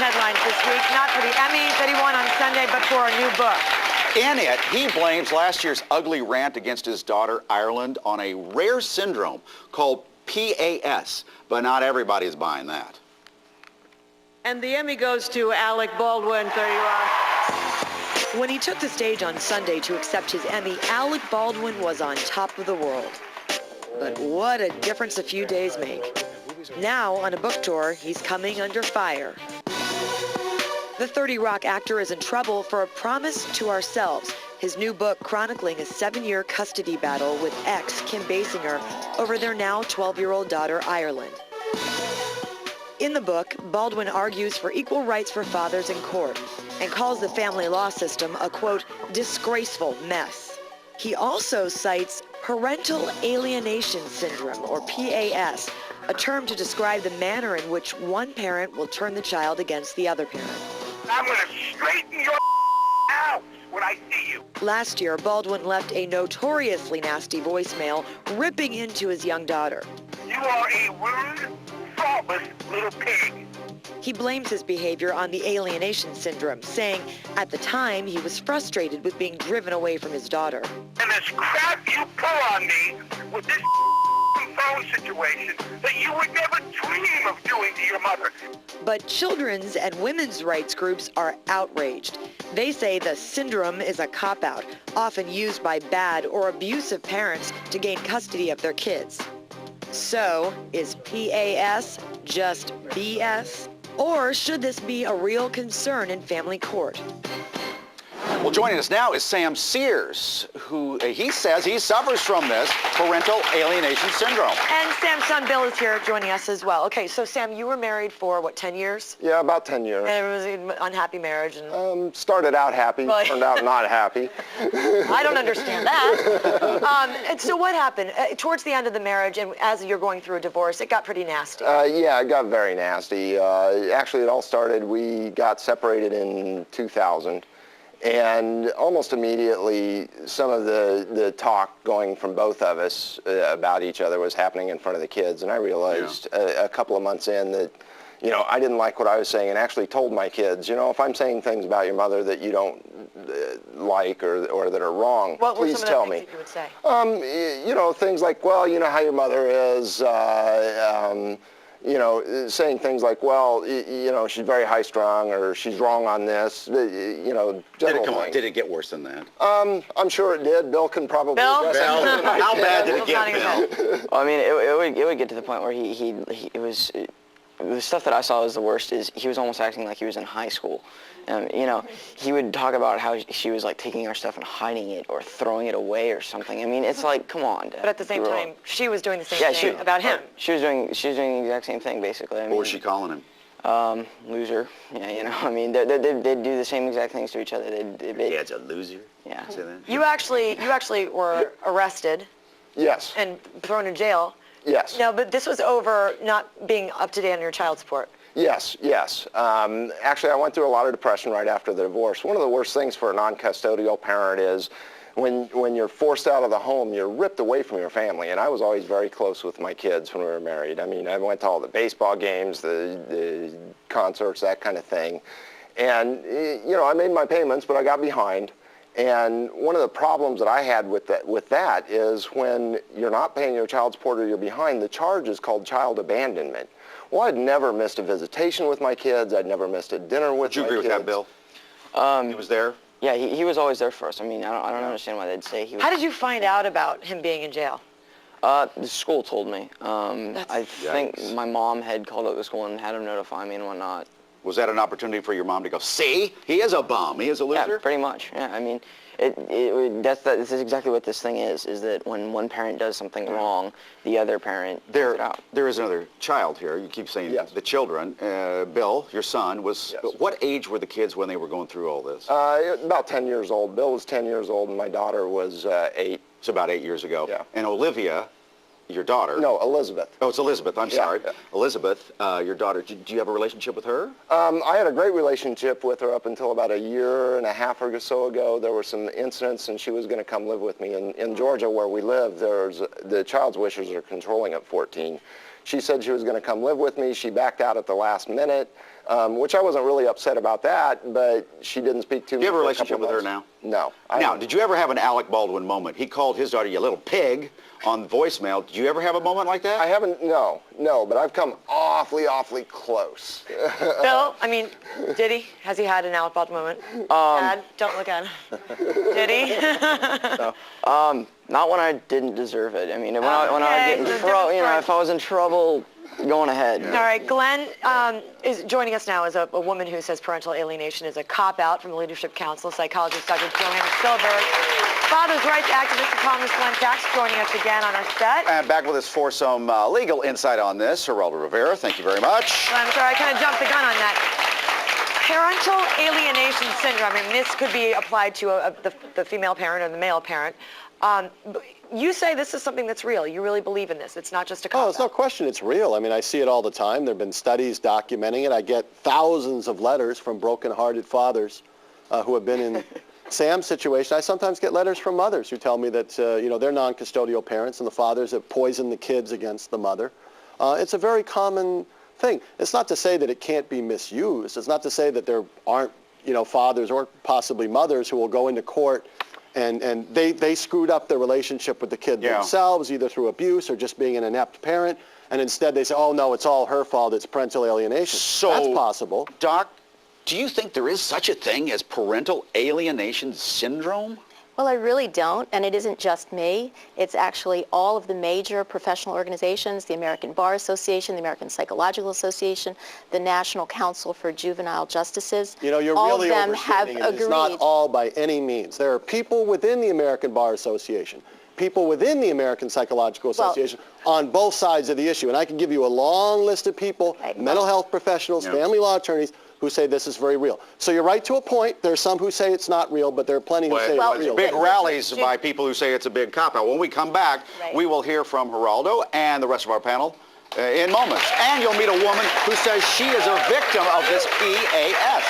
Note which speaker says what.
Speaker 1: headlines this week, not for the Emmy that he won on Sunday, but for a new book.
Speaker 2: In it, he blames last year's ugly rant against his daughter, Ireland, on a rare syndrome called PAS, but not everybody's buying that.
Speaker 1: And the Emmy goes to Alec Baldwin, 30 Rock.
Speaker 3: When he took the stage on Sunday to accept his Emmy, Alec Baldwin was on top of the world. But what a difference a few days make. Now, on a book tour, he's coming under fire. The 30 Rock actor is in trouble for a promise to ourselves, his new book chronicling a 7-year custody battle with ex Kim Basinger over their now 12-year-old daughter, Ireland. In the book, Baldwin argues for equal rights for fathers in court and calls the family law system a, quote, disgraceful mess. He also cites parental alienation syndrome, or PAS, a term to describe the manner in which one parent will turn the child against the other parent.
Speaker 4: I'm going to straighten your out when I see you.
Speaker 3: Last year, Baldwin left a notoriously nasty voicemail ripping into his young daughter.
Speaker 4: You are a rude, thoughtless little pig.
Speaker 3: He blames his behavior on the alienation syndrome, saying at the time he was frustrated with being driven away from his daughter.
Speaker 4: And this crap you pull on me with this phone situation that you would never dream of doing to your mother.
Speaker 3: But children's and women's rights groups are outraged. They say the syndrome is a cop-out, often used by bad or abusive parents to gain custody of their kids. So, is PAS just BS? Or should this be a real concern in family court?
Speaker 2: Well, joining us now is Sam Sears, who he says he suffers from this parental alienation syndrome.
Speaker 1: And Sam's son Bill is here joining us as well. Okay, so Sam, you were married for, what, 10 years?
Speaker 5: Yeah, about 10 years.
Speaker 1: And it was an unhappy marriage. And
Speaker 5: Started out happy, turned out not happy.
Speaker 1: I don't understand that. And so what happened? Towards the end of the marriage, and as you're going through a divorce, it got pretty nasty.
Speaker 5: Yeah, it got very nasty. Actually, it all started, we got separated in 2000. And almost immediately, some of the talk going from both of us about each other was happening in front of the kids. And I realized a couple of months in that, you know, I didn't like what I was saying, and actually told my kids, you know, if I'm saying things about your mother that you don't like or that are wrong, please tell me.
Speaker 1: What were some of the things that you would say?
Speaker 5: You know, things like, well, you know how your mother is, you know, saying things like, well, you know, she's very high-strung, or she's wrong on this, you know, general things.
Speaker 2: Did it get worse than that?
Speaker 5: I'm sure it did. Bill can probably
Speaker 1: Bill?
Speaker 5: address it.
Speaker 2: How bad did it get, Bill?
Speaker 6: Well, I mean, it would get to the point where it was, the stuff that I saw as the worst is he was almost acting like he was in high school. You know, he would talk about how she was like taking our stuff and hiding it or throwing it away or something. I mean, it's like, come on, Dad.
Speaker 1: But at the same time, she was doing the same thing about him.
Speaker 6: She was doing the exact same thing, basically. I mean,
Speaker 2: What was she calling him?
Speaker 6: Loser. Yeah, you know, I mean, they'd do the same exact things to each other.
Speaker 2: Dad's a loser.
Speaker 6: Yeah.
Speaker 2: Say that?
Speaker 1: You actually were arrested
Speaker 5: Yes.
Speaker 1: and thrown in jail.
Speaker 5: Yes.
Speaker 1: No, but this was over not being up to date on your child support.
Speaker 5: Yes, yes. Actually, I went through a lot of depression right after the divorce. One of the worst things for a non-custodial parent is when you're forced out of the home, you're ripped away from your family. And I was always very close with my kids when we were married. I mean, I went to all the baseball games, the concerts, that kind of thing. And, you know, I made my payments, but I got behind. And one of the problems that I had with that is when you're not paying your child support or you're behind, the charge is called child abandonment. Well, I'd never missed a visitation with my kids. I'd never missed a dinner with my kids.
Speaker 2: Did you agree with that, Bill? He was there?
Speaker 6: Yeah, he was always there for us. I mean, I don't understand why they'd say he was.
Speaker 1: How did you find out about him being in jail?
Speaker 6: The school told me. I think
Speaker 2: Yikes.
Speaker 6: my mom had called up the school and had him notify me and whatnot.
Speaker 2: Was that an opportunity for your mom to go, see, he is a bum, he is a loser?
Speaker 6: Yeah, pretty much. Yeah, I mean, this is exactly what this thing is that when one parent does something wrong, the other parent takes it out.
Speaker 2: There is another child here. You keep saying
Speaker 5: Yes.
Speaker 2: the children. Bill, your son, was,
Speaker 5: Yes.
Speaker 2: what age were the kids when they were going through all this?
Speaker 5: About 10 years old. Bill was 10 years old, and my daughter was 8.
Speaker 2: It's about 8 years ago.
Speaker 5: Yeah.
Speaker 2: And Olivia, your daughter.
Speaker 5: No, Elizabeth.
Speaker 2: Oh, it's Elizabeth. I'm
Speaker 5: Yeah,
Speaker 2: sorry.
Speaker 5: yeah.
Speaker 2: Elizabeth, your daughter. Do you have a relationship with her?
Speaker 5: I had a great relationship with her up until about a year and a half or so ago. There were some incidents, and she was going to come live with me. In Georgia, where we live, the child's wishes are controlling at 14. She said she was going to come live with me. She backed out at the last minute, which I wasn't really upset about that, but she didn't speak to me.
Speaker 2: Do you have a
Speaker 5: for
Speaker 2: relationship
Speaker 5: couple
Speaker 2: with her
Speaker 5: months.
Speaker 2: now?
Speaker 5: No.
Speaker 2: Now, did you ever have an Alec Baldwin moment? He called his daughter, you little pig, on voicemail. Did you ever have a moment like that?
Speaker 5: I haven't, no, but I've come awfully close.
Speaker 1: Bill, I mean, did he? Has he had an Alec Baldwin moment? Dad, don't look at him. Did he?
Speaker 6: Not when I didn't deserve it. I mean, when I get in trouble, you know, if I was in trouble, going ahead.
Speaker 1: All right, Glenn is joining us now as a woman who says parental alienation is a cop-out from the Leadership Council. Psychologist Dr. Johanna Silberg. Father's rights activist and columnist Glenn Cox joining us again on our set.
Speaker 2: And back with us for some legal insight on this, Geraldo Rivera. Thank you very much.
Speaker 1: I'm sorry, I kind of jumped the gun on that. Parental alienation syndrome, I mean, this could be applied to the female parent or the male parent. You say this is something that's real. You really believe in this. It's not just a cop-out.
Speaker 7: Oh, there's no question it's real. I mean, I see it all the time. There have been studies documenting it. I get thousands of letters from broken-hearted fathers who have been in Sam's situation. I sometimes get letters from mothers who tell me that, you know, they're non-custodial parents and the fathers have poisoned the kids against the mother. It's a very common thing. It's not to say that it can't be misused. It's not to say that there aren't, you know, fathers or possibly mothers who will go into court and they screwed up their relationship with the kid themselves, either through abuse or just being an inept parent, and instead they say, oh, no, it's all her fault, it's parental alienation.
Speaker 2: So,
Speaker 7: that's possible.
Speaker 2: Doc, do you think there is such a thing as parental alienation syndrome?
Speaker 8: Well, I really don't, and it isn't just me. It's actually all of the major professional organizations, the American Bar Association, the American Psychological Association, the National Council for Juvenile Justices.
Speaker 7: You know, you're
Speaker 8: all
Speaker 7: really
Speaker 8: of them have
Speaker 7: overstating it.
Speaker 8: agreed.
Speaker 7: It's not all by any means. There are people within the American Bar Association, people within the American Psychological Association on both sides of the issue. And I can give you a long list of people, mental health professionals, family law attorneys, who say this is very real. So you're right to a point. There's some who say it's not real, but there are plenty who say it's real.
Speaker 2: Big rallies by people who say it's a big cop-out. When we come back, we will hear from Geraldo and the rest of our panel in moments. And you'll meet a woman who says she is a victim of this PAS.